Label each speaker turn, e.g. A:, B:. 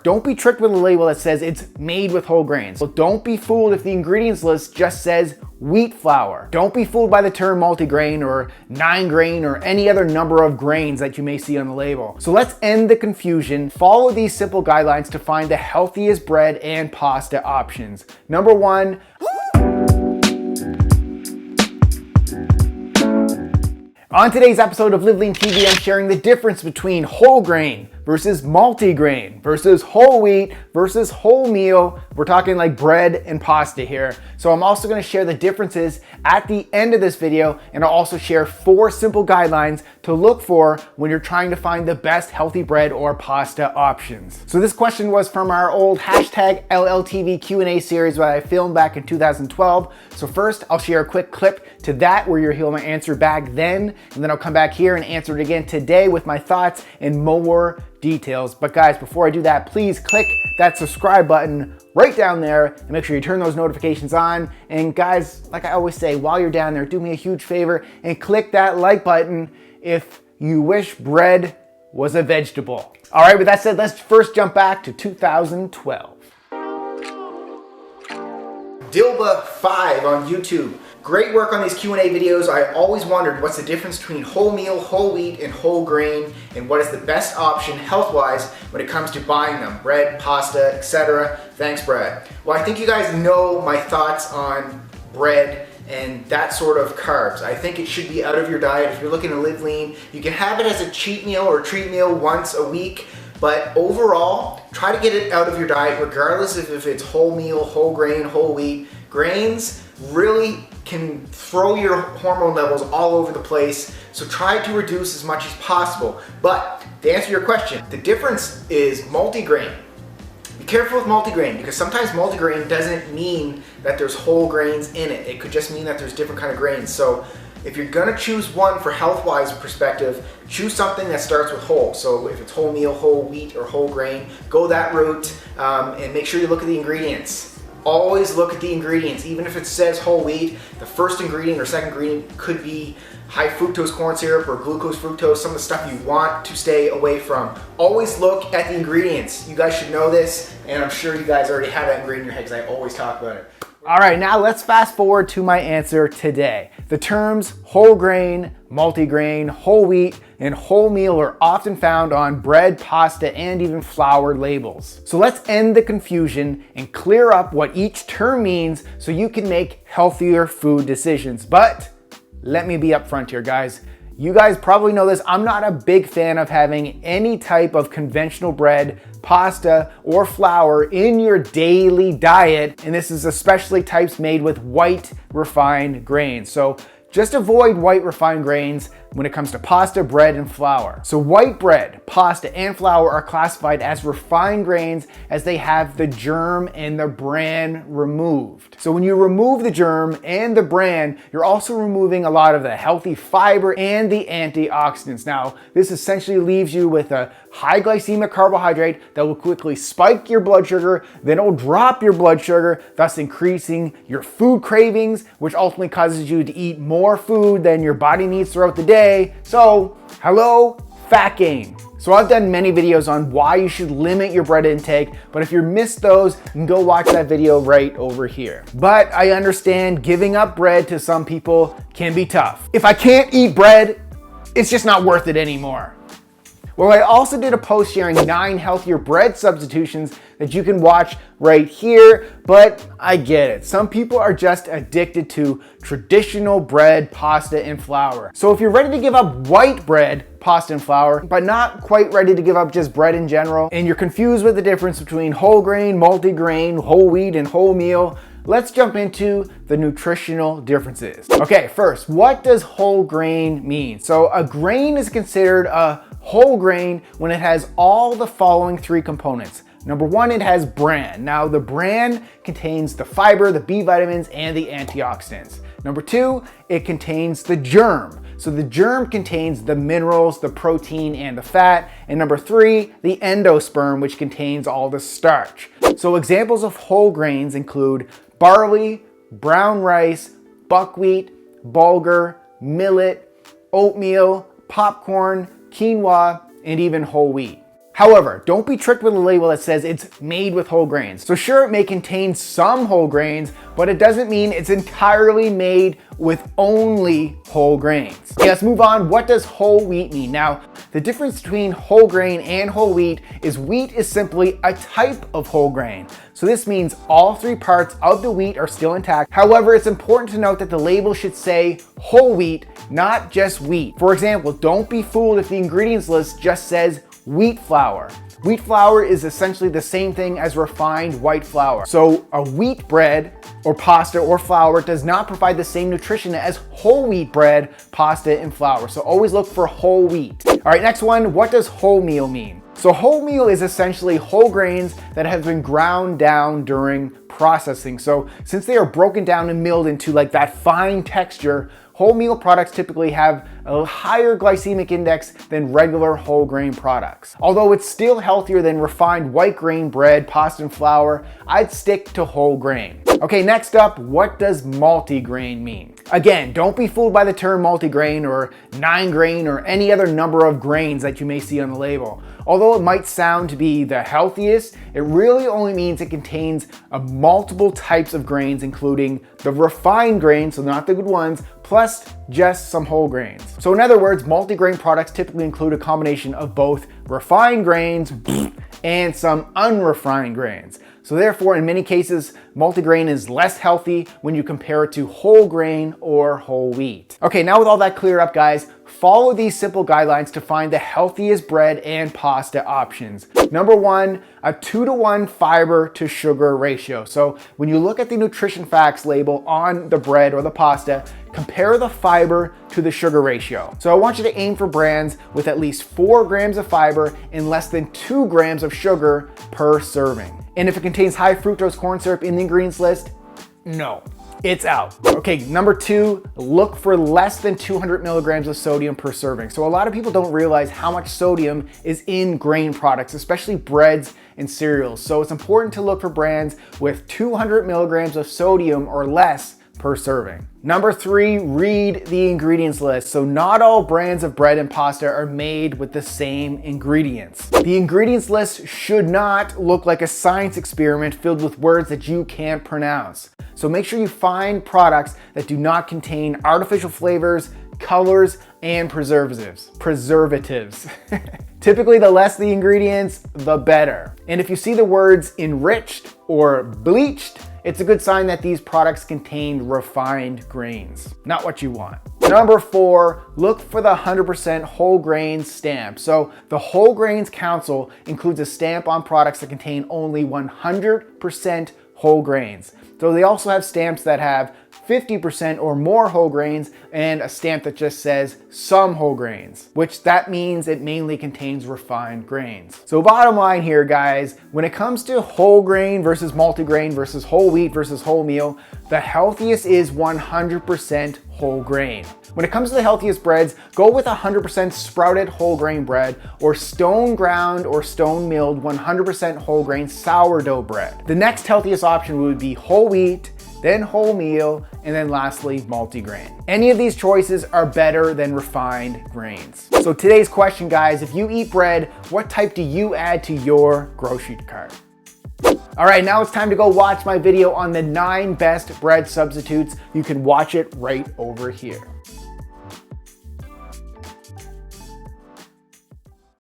A: Don't be tricked with a label that says it's made with whole grains. Well, don't be fooled if the ingredients list just says wheat flour. Don't be fooled by the term multigrain or 9-grain or any other number of grains that you may see on the label. So let's end the confusion. Follow these simple guidelines to find the healthiest bread and pasta options. Number 1, on today's episode of LiveLeanTV, I'm sharing the difference between whole grain versus multigrain versus whole wheat versus wholemeal. We're talking like bread and pasta here. So I'm also going to share the differences at the end of this video, and I'll also share 4 simple guidelines to look for when you're trying to find the best healthy bread or pasta options. So this question was from our old hashtag LLTV Q&A series that I filmed back in 2012. So first I'll share a quick clip to that where you'll hear my answer back then, and then I'll come back here and answer it again today with my thoughts and more details. But guys, before I do that, please click that subscribe button right down there and make sure you turn those notifications on. And guys, like I always say, while you're down there, do me a huge favor and click that like button if you wish bread was a vegetable. All right, with that said, let's first jump back to 2012. Dilba5 on YouTube. Great work on these Q&A videos. I always wondered what's the difference between wholemeal, whole wheat, and whole grain, and what is the best option health-wise when it comes to buying them, bread, pasta, etc. Thanks, Brad. Well, I think you guys know my thoughts on bread and that sort of carbs. I think it should be out of your diet. If you're looking to live lean, you can have it as a cheat meal or treat meal once a week, but overall, try to get it out of your diet regardless of if it's wholemeal, whole grain, whole wheat. Grains really can throw your hormone levels all over the place, so try to reduce as much as possible. But to answer your question, the difference is multigrain. Be careful with multigrain, because sometimes multigrain doesn't mean that there's whole grains in it. It could just mean that there's different kind of grains. So if you're gonna choose one for health-wise perspective, choose something that starts with whole. So if it's wholemeal, whole wheat, or whole grain, go that route, and make sure you look at the ingredients. Always look at the ingredients. Even if it says whole wheat, the first ingredient or second ingredient could be high fructose corn syrup or glucose fructose, some of the stuff you want to stay away from. Always look at the ingredients. You guys should know this, and I'm sure you guys already have that ingredient in your head because I always talk about it. All right, now let's fast forward to my answer today. The terms whole grain, multigrain, whole wheat, and wholemeal are often found on bread, pasta, and even flour labels. So let's end the confusion and clear up what each term means so you can make healthier food decisions. But let me be upfront here, guys. You guys probably know this. I'm not a big fan of having any type of conventional bread, pasta, or flour in your daily diet. And this is especially types made with white refined grains. So just avoid white refined grains when it comes to pasta, bread, and flour. So white bread, pasta, and flour are classified as refined grains as they have the germ and the bran removed. So when you remove the germ and the bran, you're also removing a lot of the healthy fiber and the antioxidants. Now, this essentially leaves you with a high glycemic carbohydrate that will quickly spike your blood sugar, then it'll drop your blood sugar, thus increasing your food cravings, which ultimately causes you to eat more food than your body needs throughout the day. So, hello, fat gain. So I've done many videos on why you should limit your bread intake, but if you missed those, you can go watch that video right over here. But I understand giving up bread to some people can be tough. If I can't eat bread, it's just not worth it anymore. Well, I also did a post sharing 9 healthier bread substitutions that you can watch right here, but I get it. Some people are just addicted to traditional bread, pasta, and flour. So if you're ready to give up white bread, pasta, and flour, but not quite ready to give up just bread in general, and you're confused with the difference between whole grain, multigrain, whole wheat, and wholemeal, let's jump into the nutritional differences. Okay, first, what does whole grain mean? So a grain is considered a whole grain when it has all the following 3 components. Number 1, it has bran. Now the bran contains the fiber, the B vitamins, and the antioxidants. Number 2, it contains the germ. So the germ contains the minerals, the protein, and the fat. And number 3, the endosperm, which contains all the starch. So examples of whole grains include barley, brown rice, buckwheat, bulgur, millet, oatmeal, popcorn, quinoa, and even whole wheat. However, don't be tricked with a label that says it's made with whole grains. So sure, it may contain some whole grains, but it doesn't mean it's entirely made with only whole grains. Okay, let's move on. What does whole wheat mean? Now, the difference between whole grain and whole wheat is simply a type of whole grain. So this means all three parts of the wheat are still intact. However, it's important to note that the label should say whole wheat, not just wheat. For example, don't be fooled if the ingredients list just says wheat flour. Wheat flour is essentially the same thing as refined white flour. So a wheat bread or pasta or flour does not provide the same nutrition as whole wheat bread, pasta, and flour. So always look for whole wheat. All right, next one, what does wholemeal mean? So wholemeal is essentially whole grains that have been ground down during processing. So since they are broken down and milled into like that fine texture, wholemeal products typically have a higher glycemic index than regular whole grain products. Although it's still healthier than refined white grain bread, pasta, and flour, I'd stick to whole grain. Okay, next up, what does multigrain mean? Again, don't be fooled by the term multigrain or 9-grain or any other number of grains that you may see on the label. Although it might sound to be the healthiest, it really only means it contains multiple types of grains, including the refined grains, so not the good ones, plus just some whole grains. So in other words, multigrain products typically include a combination of both refined grains and some unrefined grains. So therefore, in many cases, multigrain is less healthy when you compare it to whole grain or whole wheat. Okay, now with all that cleared up, guys, follow these simple guidelines to find the healthiest bread and pasta options. Number one, a 2-to-1 fiber to sugar ratio. So when you look at the nutrition facts label on the bread or the pasta, compare the fiber to the sugar ratio. So I want you to aim for brands with at least 4 grams of fiber and less than 2 grams of sugar per serving. And if it contains high fructose corn syrup in the ingredients list, no, it's out. Okay, number 2, look for less than 200 milligrams of sodium per serving. So a lot of people don't realize how much sodium is in grain products, especially breads and cereals. So it's important to look for brands with 200 milligrams of sodium or less per serving. Number 3, read the ingredients list. So not all brands of bread and pasta are made with the same ingredients. The ingredients list should not look like a science experiment filled with words that you can't pronounce. So make sure you find products that do not contain artificial flavors, colors, and preservatives. Typically, the less the ingredients, the better. And if you see the words enriched or bleached, it's a good sign that these products contain refined grains, not what you want. Number 4, look for the 100% whole grain stamp. So the Whole Grains Council includes a stamp on products that contain only 100% whole grains. So they also have stamps that have 50% or more whole grains and a stamp that just says some whole grains, which that means it mainly contains refined grains. So bottom line here, guys, when it comes to whole grain versus multigrain versus whole wheat versus wholemeal, the healthiest is 100% whole grain. When it comes to the healthiest breads, go with 100% sprouted whole grain bread or stone ground or stone milled 100% whole grain sourdough bread. The next healthiest option would be whole wheat, then wholemeal, and then lastly, multigrain. Any of these choices are better than refined grains. So today's question, guys, if you eat bread, what type do you add to your grocery cart? All right, now it's time to go watch my video on the 9 best bread substitutes. You can watch it right over here.